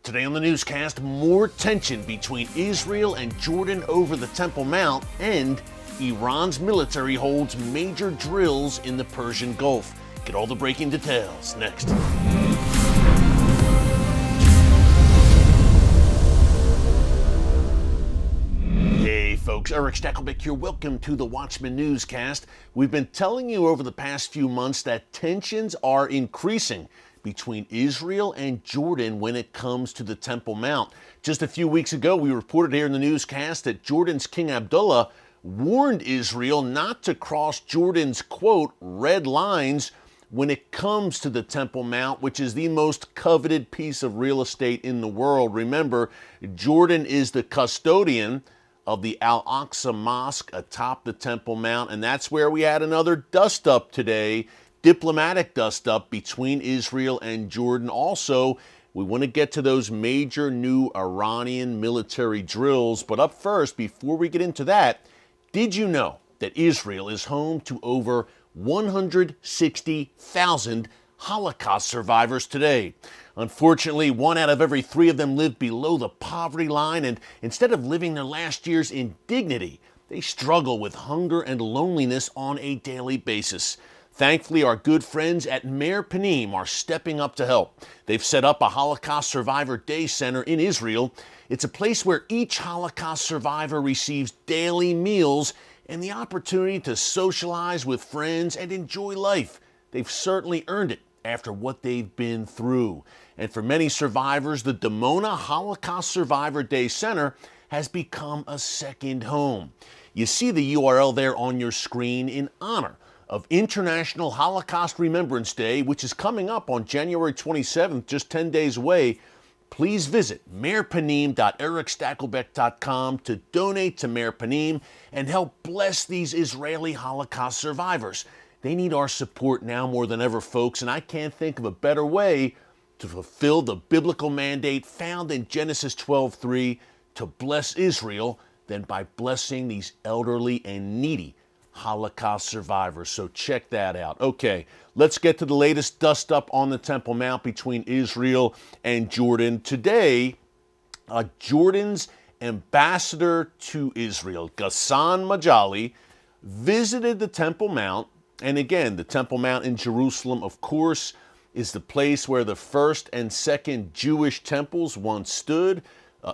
Today on the newscast, more tension between Israel and Jordan over the Temple Mount, and Iran's military holds major drills in the Persian Gulf. Get all the breaking details next. Hey folks, Erick Stakelbeck here. Welcome to the Watchman Newscast. We've been telling you over the past few months that tensions are increasing between Israel and Jordan when it comes to the Temple Mount. Just a few weeks ago, we reported here in the newscast that Jordan's King Abdullah warned Israel not to cross Jordan's, quote, red lines when it comes to the Temple Mount, which is the most coveted piece of real estate in the world. Remember, Jordan is the custodian of the Al-Aqsa Mosque atop the Temple Mount, and that's where we had another dust-up today, diplomatic dust-up between Israel and Jordan. Also, we want to get to those major new Iranian military drills. But up first, before we get into that, did you know that Israel is home to over 160,000 Holocaust survivors today? Unfortunately, 1 out of every 3 of them live below the poverty line, and instead of living their last years in dignity, they struggle with hunger and loneliness on a daily basis. Thankfully, our good friends at Meir Panim are stepping up to help. They've set up a Holocaust Survivor Day Center in Israel. It's a place where each Holocaust survivor receives daily meals and the opportunity to socialize with friends and enjoy life. They've certainly earned it after what they've been through. And for many survivors, the Dimona Holocaust Survivor Day Center has become a second home. You see the URL there on your screen in honor of International Holocaust Remembrance Day, which is coming up on January 27th, just 10 days away. Please visit meirpanim.erickstakelbeck.com to donate to Meir Panim and help bless these Israeli Holocaust survivors. They need our support now more than ever, folks, and I can't think of a better way to fulfill the biblical mandate found in Genesis 12:3 to bless Israel than by blessing these elderly and needy Holocaust survivors. So check that out. Okay, let's get to the latest dust-up on the Temple Mount between Israel and Jordan. Today, Jordan's ambassador to Israel, Aqsa Mosque, visited the Temple Mount. And again, the Temple Mount in Jerusalem, of course, is the place where the first and second Jewish temples once stood.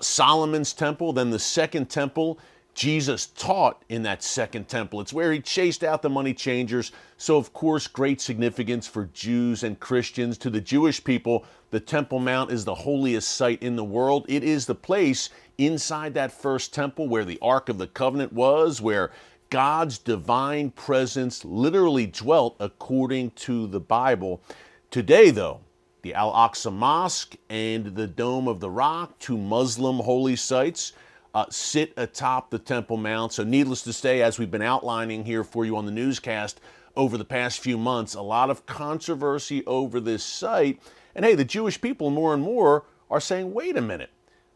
Solomon's temple, then the second temple. Jesus taught in that second temple. It's where he chased out the money changers. So, of course, great significance for Jews and Christians. To the Jewish people, the Temple Mount is the holiest site in the world. It is the place inside that first temple where the Ark of the Covenant was, where God's divine presence literally dwelt according to the Bible. Today, though, the Al-Aqsa Mosque and the Dome of the Rock, 2 Muslim holy sites, sit atop the Temple Mount. So needless to say, as we've been outlining here for you on the newscast over the past few months, a lot of controversy over this site. And hey, the Jewish people more and more are saying, wait a minute,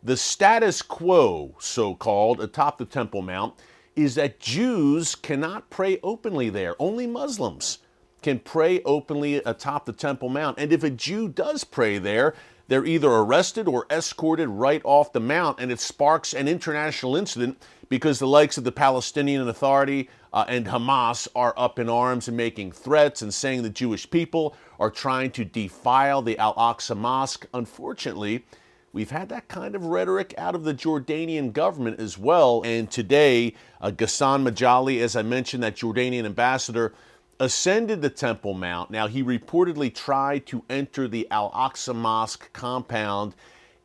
the status quo, so-called, atop the Temple Mount is that Jews cannot pray openly there. Only Muslims can pray openly atop the Temple Mount. And if a Jew does pray there, they're either arrested or escorted right off the mount, and it sparks an international incident because the likes of the Palestinian Authority and Hamas are up in arms and making threats and saying the Jewish people are trying to defile the Al-Aqsa Mosque. Unfortunately, we've had that kind of rhetoric out of the Jordanian government as well. And today, Aqsa Mosque, as I mentioned, that Jordanian ambassador, ascended the Temple Mount. Now, he reportedly tried to enter the Al-Aqsa Mosque compound,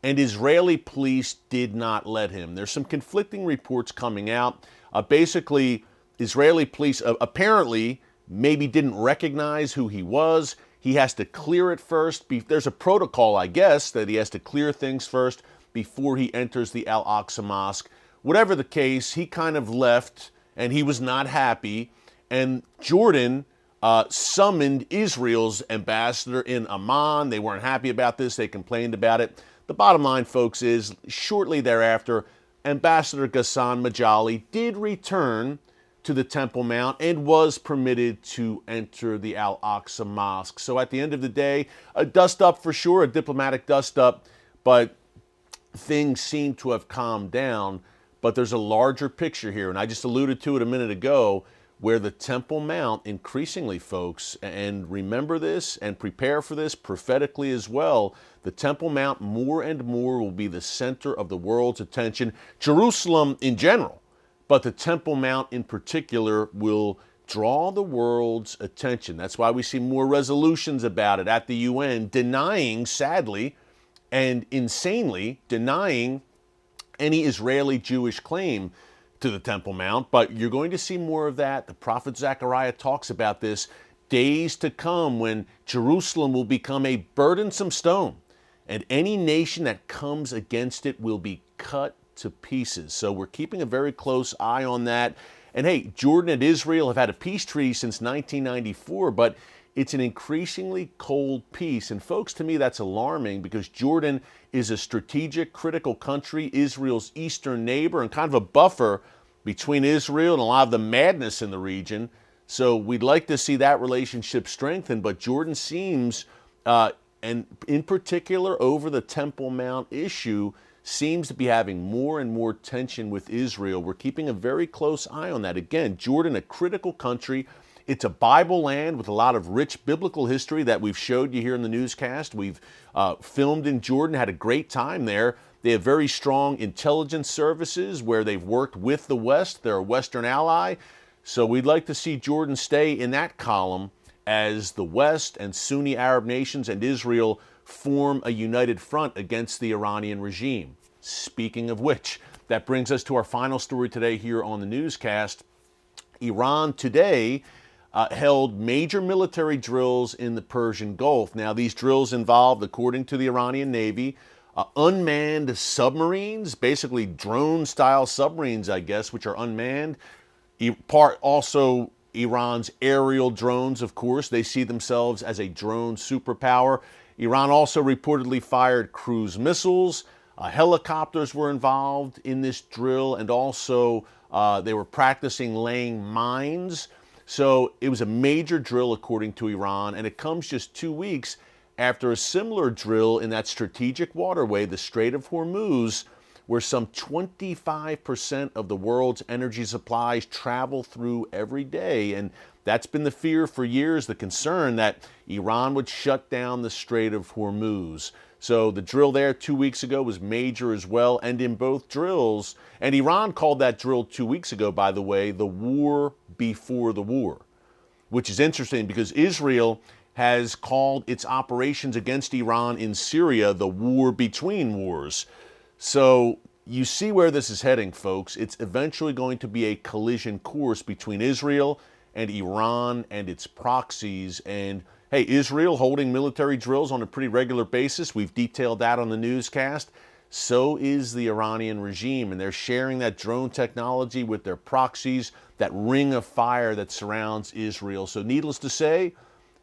and Israeli police did not let him. There's some conflicting reports coming out. Basically, Israeli police apparently maybe didn't recognize who he was. He has to clear it first. There's a protocol, I guess, that he has to clear things first before he enters the Al-Aqsa Mosque. Whatever the case, he kind of left, and he was not happy. And Jordan summoned Israel's ambassador in Amman. They weren't happy about this. They complained about it. The bottom line, folks, is shortly thereafter, Ambassador Aqsa Mosque did return to the Temple Mount and was permitted to enter the Al-Aqsa Mosque. So at the end of the day, a dust-up for sure, a diplomatic dust-up, but things seem to have calmed down, but there's a larger picture here, and I just alluded to it a minute ago, where the Temple Mount increasingly, folks, and remember this and prepare for this prophetically as well, the Temple Mount more and more will be the center of the world's attention. Jerusalem in general, but the Temple Mount in particular will draw the world's attention. That's why we see more resolutions about it at the UN, denying, sadly and insanely, denying any Israeli Jewish claim to the Temple Mount. But you're going to see more of that. The prophet Zechariah talks about this, days to come when Jerusalem will become a burdensome stone, and any nation that comes against it will be cut to pieces. So we're keeping a very close eye on that. And hey, Jordan and Israel have had a peace treaty since 1994, but it's an increasingly cold peace. And folks, to me, that's alarming, because Jordan is a strategic, critical country, Israel's eastern neighbor, and kind of a buffer between Israel and a lot of the madness in the region. So we'd like to see that relationship strengthened, but Jordan seems, and in particular over the Temple Mount issue, seems to be having more and more tension with Israel. We're keeping a very close eye on that. Again, Jordan, a critical country. It's a Bible land with a lot of rich biblical history that we've showed you here in the newscast. We've filmed in Jordan, had a great time there. They have very strong intelligence services where they've worked with the West. They're a Western ally. So we'd like to see Jordan stay in that column as the West and Sunni Arab nations and Israel form a united front against the Iranian regime. Speaking of which, that brings us to our final story today here on the newscast. Iran today held major military drills in the Persian Gulf. Now, these drills involved, according to the Iranian Navy, unmanned submarines, basically drone-style submarines, I guess, which are unmanned. Part also Iran's aerial drones, of course. They see themselves as a drone superpower. Iran also reportedly fired cruise missiles. Helicopters were involved in this drill, and also they were practicing laying mines. So it was a major drill, according to Iran, and it comes just 2 weeks after a similar drill in that strategic waterway, the Strait of Hormuz, where some 25% of the world's energy supplies travel through every day. And that's been the fear for years, the concern that Iran would shut down the Strait of Hormuz. So the drill there 2 weeks ago was major as well. And in both drills, and Iran called that drill 2 weeks ago, by the way, the war before the war, which is interesting because Israel has called its operations against Iran in Syria the war between wars. So you see where this is heading, folks. It's eventually going to be a collision course between Israel and Iran and its proxies. And hey, Israel holding military drills on a pretty regular basis. We've detailed that on the newscast. So is the Iranian regime, and they're sharing that drone technology with their proxies, that ring of fire that surrounds Israel. So needless to say,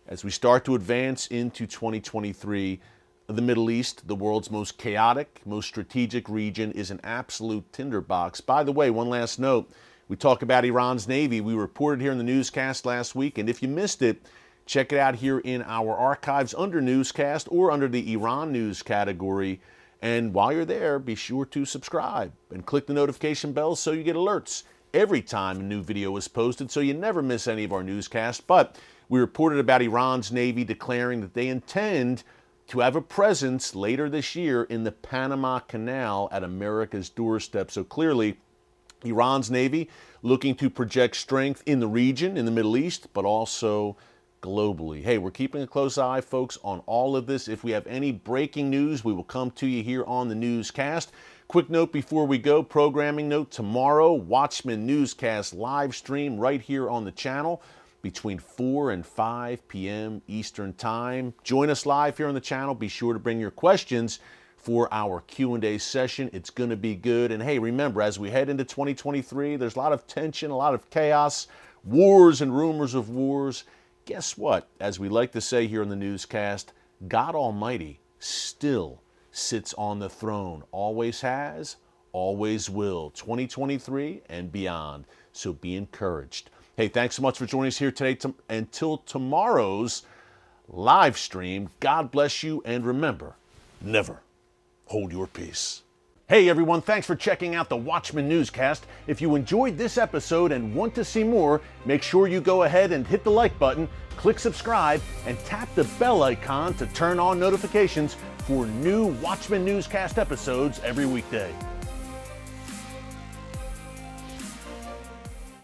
as we start to advance into 2023, the Middle East, the world's most chaotic, most strategic region, is an absolute tinderbox. By the way, one last note. We talk about Iran's Navy. We reported here in the newscast last week, and if you missed it, check it out here in our archives under newscast or under the Iran news category. And while you're there, be sure to subscribe and click the notification bell so you get alerts every time a new video is posted, so you never miss any of our newscasts. But we reported about Iran's Navy declaring that they intend to have a presence later this year in the Panama Canal at America's doorstep. So clearly, Iran's Navy looking to project strength in the region, in the Middle East, but also globally. Hey, we're keeping a close eye, folks, on all of this. If we have any breaking news, we will come to you here on the newscast. Quick note before we go, programming note, tomorrow, Watchman Newscast live stream right here on the channel between 4 and 5 p.m. Eastern Time. Join us live here on the channel. Be sure to bring your questions for our Q&A session. It's going to be good. And hey, remember, as we head into 2023, there's a lot of tension, a lot of chaos, wars and rumors of wars. Guess what? As we like to say here on the newscast, God Almighty still sits on the throne. Always has, always will. 2023 and beyond. So be encouraged. Hey, thanks so much for joining us here today. Until tomorrow's live stream, God bless you, and remember, never hold your peace. Hey everyone, thanks for checking out the Watchman Newscast. If you enjoyed this episode and want to see more, make sure you go ahead and hit the like button, click subscribe, and tap the bell icon to turn on notifications for new Watchman Newscast episodes every weekday.